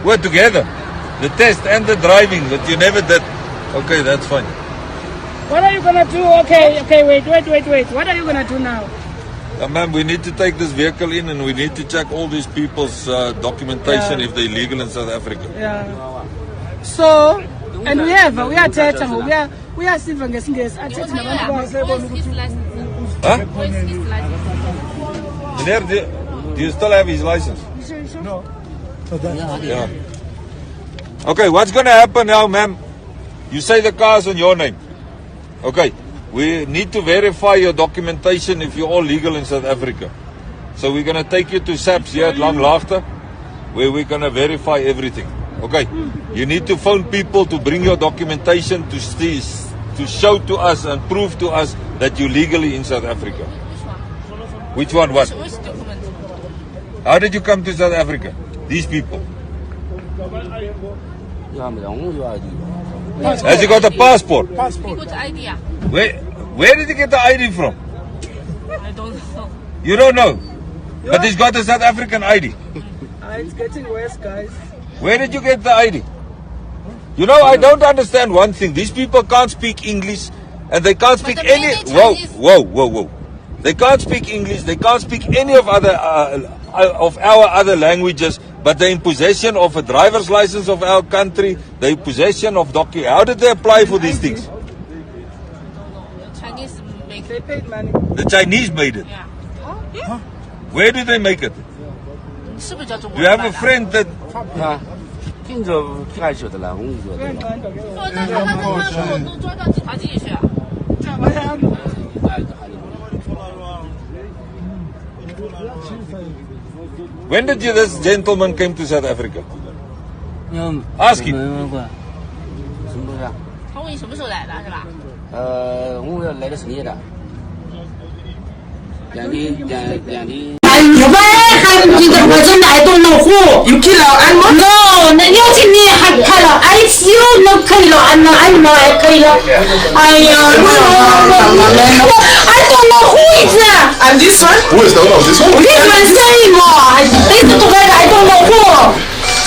We're together. The test and the driving, but you never did. Okay, that's fine. What are you gonna do? Okay, wait. What are you gonna do now? Ma'am, we need to take this vehicle in and we need to check all these people's documentation if they're legal in South Africa. Yeah. So, and we are Silver Gesingers. Huh? Do you still have his license? No. Yeah. Okay, what's going to happen now, ma'am? You say the car's on your name. Okay, we need to verify your documentation if you're all legal in South Africa. So we're going to take you to SAPS here at Langlaagte, where we're going to verify everything. Okay, you need to phone people to bring your documentation to show to us and prove to us that you're legally in South Africa. Which one? What? How did you come to South Africa? These people. Has he got a passport? Passport. He got ID. Where did he get the ID from? I don't know. You don't know? But he's got a South African ID. It's getting worse, guys. Where did you get the ID? You know, I don't understand one thing. These people can't speak English and they can't speak any... Whoa. They can't speak English. They can't speak any of our other languages, but they're in possession of a driver's license of our country. They're in possession of documents. How did they apply for these things? Chinese make They paid money. The Chinese made it. Yeah. Huh? Where did they make it? Do 是不是叫中国 you have a friend that... 听着太久的了，我跟你说。但是他都抓到警察局里去啊。 When did this gentleman came to South Africa? Ask him. 什么东西啊？他问你什么时候来的，是吧？我要来的深夜的，两天。You kill our animal? No, you think me hello? I see you no kill animal. I don't know who is that. And this one? Who is the owner of this one? This one same. They together. I don't know who.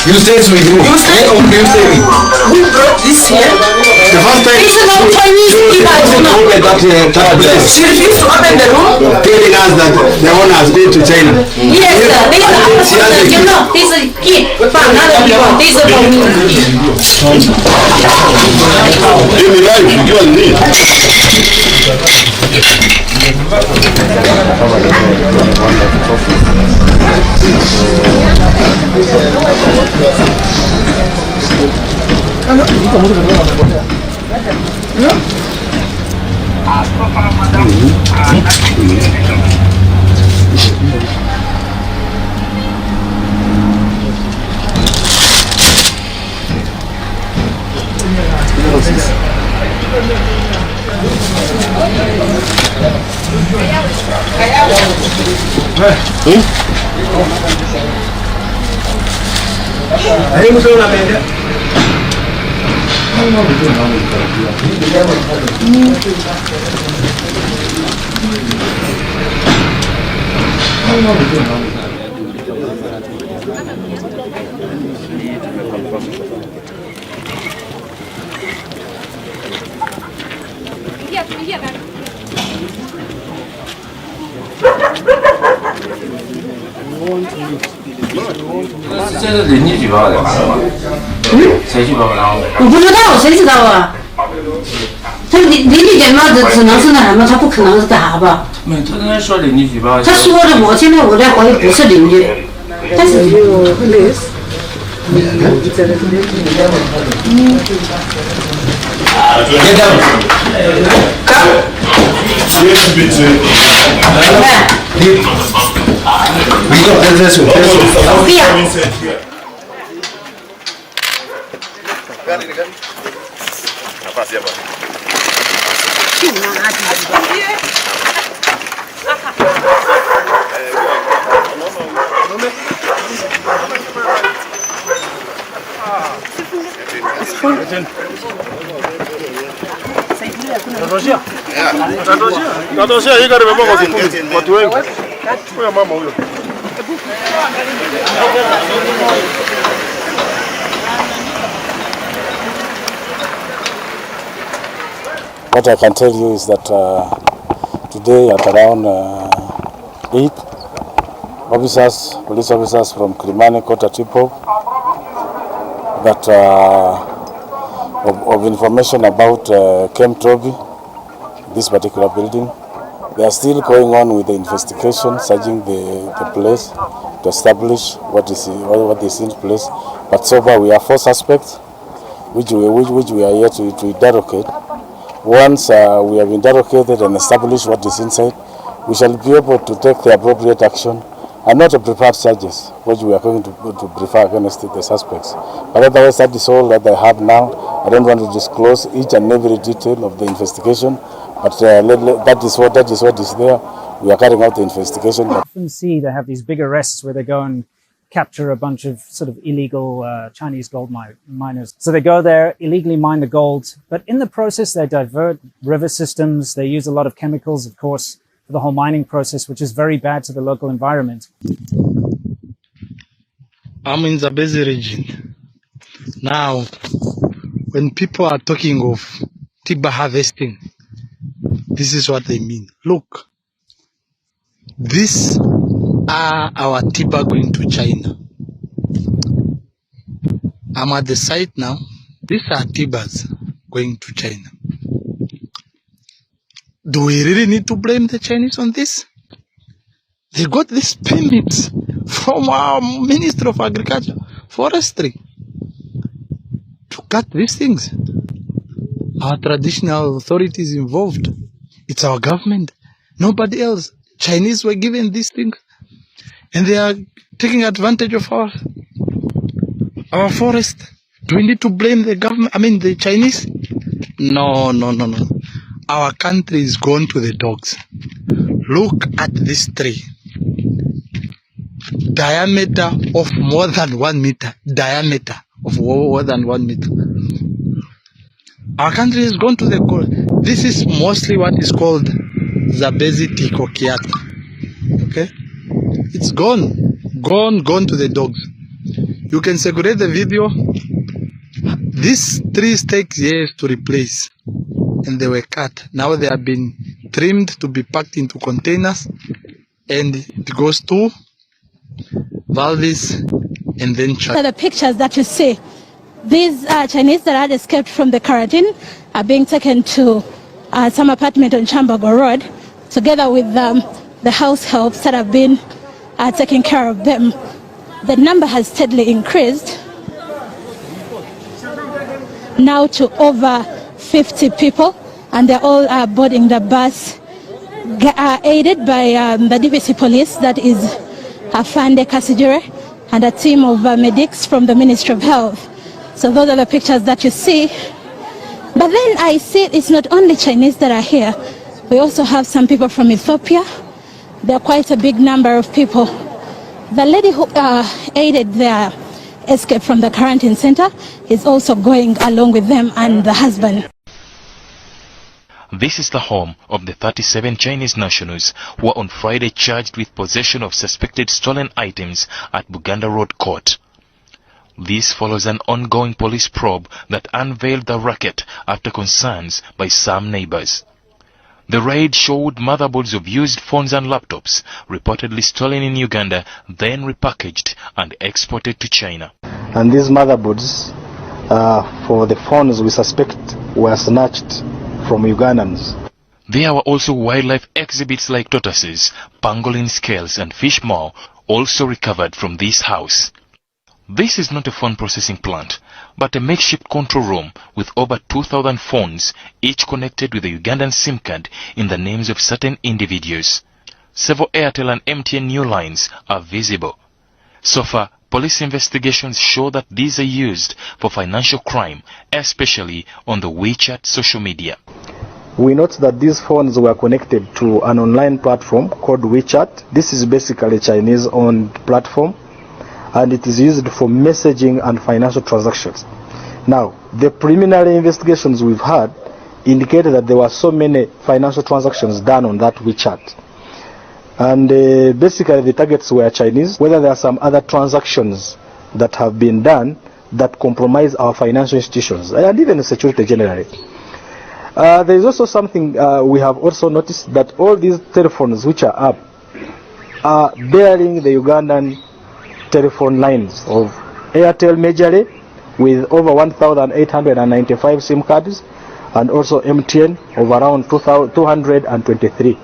You stayed with who? You stayed or you stayed with? Who brought this here? The first time. It's not Chinese people. I don't know. She refused to open the room, telling us that the owner has gone to China. Yes, you know, this is kid from another people. This is for me. Give me life, you give us me.这是邻居举报的，谁举报的？我不知道，谁知道啊？他邻居举报的只能是那什么，他不可能是干啥吧？没，他刚才说邻居举报。他说的，我现在我在怀疑不是邻居，但是。Get down. Come. Yes, between. We got this one. Attention, il regarde vraiment quand tu es. Oui, maman, oui. What I can tell you is that today at around 8, police officers from Kilimani got a tip-off that of information about chemtropy, this particular building. They are still going on with the investigation, searching the place to establish what is in place. But so far we have 4 suspects, which we are here to interrogate. Once we have interrogated and established what is inside, we shall be able to take the appropriate action and not to prepare charges, which we are going to prefer against the suspects. But otherwise, that is all that I have now. I don't want to disclose each and every detail of the investigation, but that is what is there. We are carrying out the investigation. I often see they have these big arrests where they go and capture a bunch of sort of illegal Chinese gold miners. So they go there, illegally mine the gold, but in the process they divert river systems. They use a lot of chemicals, of course, for the whole mining process, which is very bad to the local environment. I'm in the Zambezi region. Now, when people are talking of Tiba harvesting, this is what they mean. Look, these are our Tiba going to China. I'm at the site now. These are Tibas going to China. Do we really need to blame the Chinese on this? They got this permit from our Minister of Agriculture, Forestry, to cut these things. Our traditional authorities involved. It's our government. Nobody else. Chinese were given these things, and they are taking advantage of our forest. Do we need to blame the government? I mean, the Chinese? No. Our country is gone to the dogs. Look at this tree. Diameter of more than 1 meter. Diameter of more than 1 meter. Our country is gone to the gold. This is mostly what is called Zambezi Tikokiata. Okay? It's gone. Gone to the dogs. You can circulate the video. These trees take years to replace, and they were cut. Now they have been trimmed to be packed into containers, and it goes to Valdez and then China. The pictures that you see, these Chinese that had escaped from the quarantine are being taken to some apartment on Chambago Road, together with the house helps that have been taking care of them. The number has steadily increased now to over 50 people, and they're all boarding the bus, aided by the DPC police, that is Afande Kasijure, and a team of medics from the Ministry of Health. So those are the pictures that you see. But then I see it's not only Chinese that are here. We also have some people from Ethiopia. There are quite a big number of people. The lady who aided their escape from the quarantine center is also going along with them and the husband. This is the home of the 37 Chinese nationals who were on Friday charged with possession of suspected stolen items at Buganda Road Court. This follows an ongoing police probe that unveiled the racket after concerns by some neighbors. The raid showed motherboards of used phones and laptops reportedly stolen in Uganda, then repackaged and exported to China. And these motherboards for the phones we suspect were snatched from Ugandans. There were also wildlife exhibits like tortoises, pangolin scales and fish maw also recovered from this house. This is not a phone processing plant, but a makeshift control room with over 2,000 phones, each connected with a Ugandan SIM card in the names of certain individuals. Several Airtel and MTN new lines are visible. So far, police investigations show that these are used for financial crime, especially on the WeChat social media. We note that these phones were connected to an online platform called WeChat. This is basically a Chinese-owned platform, and it is used for messaging and financial transactions. Now, the preliminary investigations we've had indicated that there were so many financial transactions done on that WeChat. And basically the targets were Chinese. Whether there are some other transactions that have been done that compromise our financial institutions and even the security generally. There is also something we have also noticed, that all these telephones which are up are bearing the Ugandan telephone lines of Airtel majorly, with over 1,895 SIM cards, and also MTN of around 223.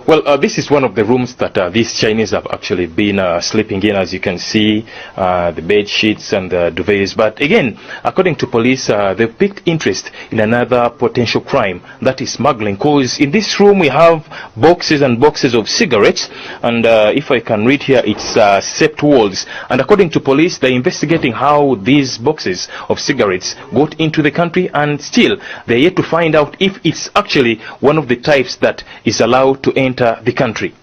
Well, this is one of the rooms that these Chinese have actually been sleeping in, as you can see, the bed sheets and the duvets. But again, according to police, they've picked interest in another potential crime, that is smuggling. Because in this room we have boxes and boxes of cigarettes, and if I can read here, it's sept walls. And according to police, they're investigating how these boxes of cigarettes got into the country, and still they're yet to find out if it's actually one of the types that is allowed to enter the country.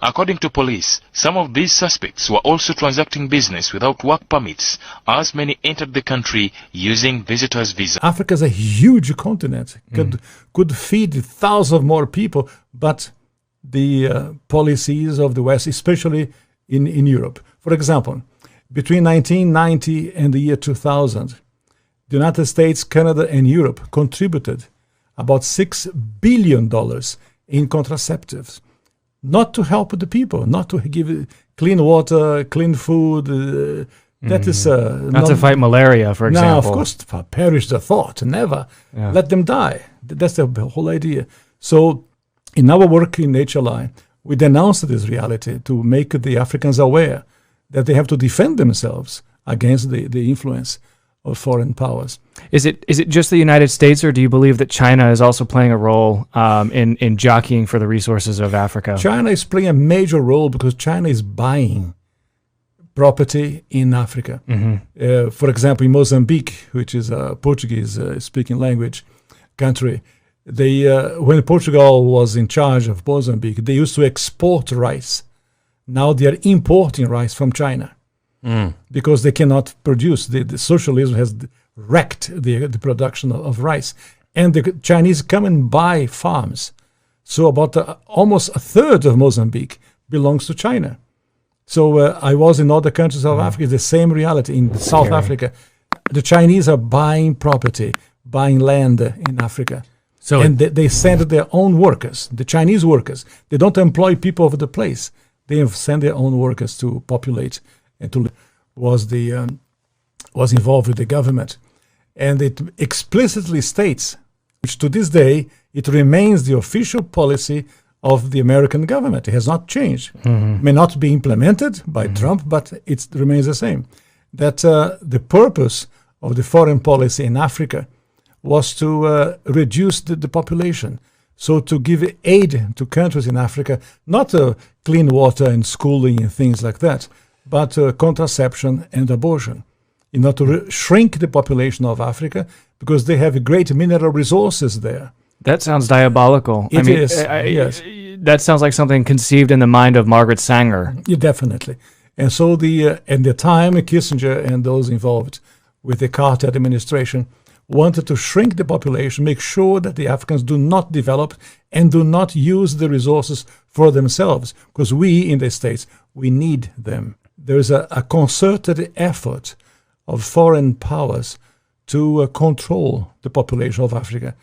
According to police, some of these suspects were also transacting business without work permits, as many entered the country using visitors' visa. Africa is a huge continent, could feed thousands of more people, but the policies of the West, especially in Europe. For example, between 1990 and the year 2000, the United States, Canada, and Europe contributed about $6 billion in contraceptives, not to help the people, not to give clean water, clean food. That is not to fight malaria, for example. No, of course, perish the thought, never. Yeah. Let them die. That's the whole idea. So in our work in HLI, we denounced this reality to make the Africans aware that they have to defend themselves against the influence of foreign powers. Is it just the United States, or do you believe that China is also playing a role in jockeying for the resources of Africa? China is playing a major role because China is buying property in Africa. For example, in Mozambique, which is a Portuguese-speaking language country, they when Portugal was in charge of Mozambique, they used to export rice. Now they are importing rice from China. Because they cannot produce. The socialism has wrecked the production of rice. And the Chinese come and buy farms. So about almost a third of Mozambique belongs to China. So I was in other countries of Africa, the same reality. In South Africa, the Chinese are buying property, buying land in Africa. So and they send their own workers, the Chinese workers. They don't employ people of the place. They send their own workers to populate and to was involved with the government. And it explicitly states, which to this day, it remains the official policy of the American government. It has not changed. May not be implemented by Trump, but it remains the same. That the purpose of the foreign policy in Africa was to reduce the population. So to give aid to countries in Africa, not clean water and schooling and things like that, but contraception and abortion, in order to shrink the population of Africa, because they have great mineral resources there. That sounds diabolical. It is, yes. That sounds like something conceived in the mind of Margaret Sanger. Yeah, definitely. And so at the time, Kissinger and those involved with the Carter administration wanted to shrink the population, make sure that the Africans do not develop and do not use the resources for themselves, because we in the States, we need them. There is a concerted effort of foreign powers to control the population of Africa.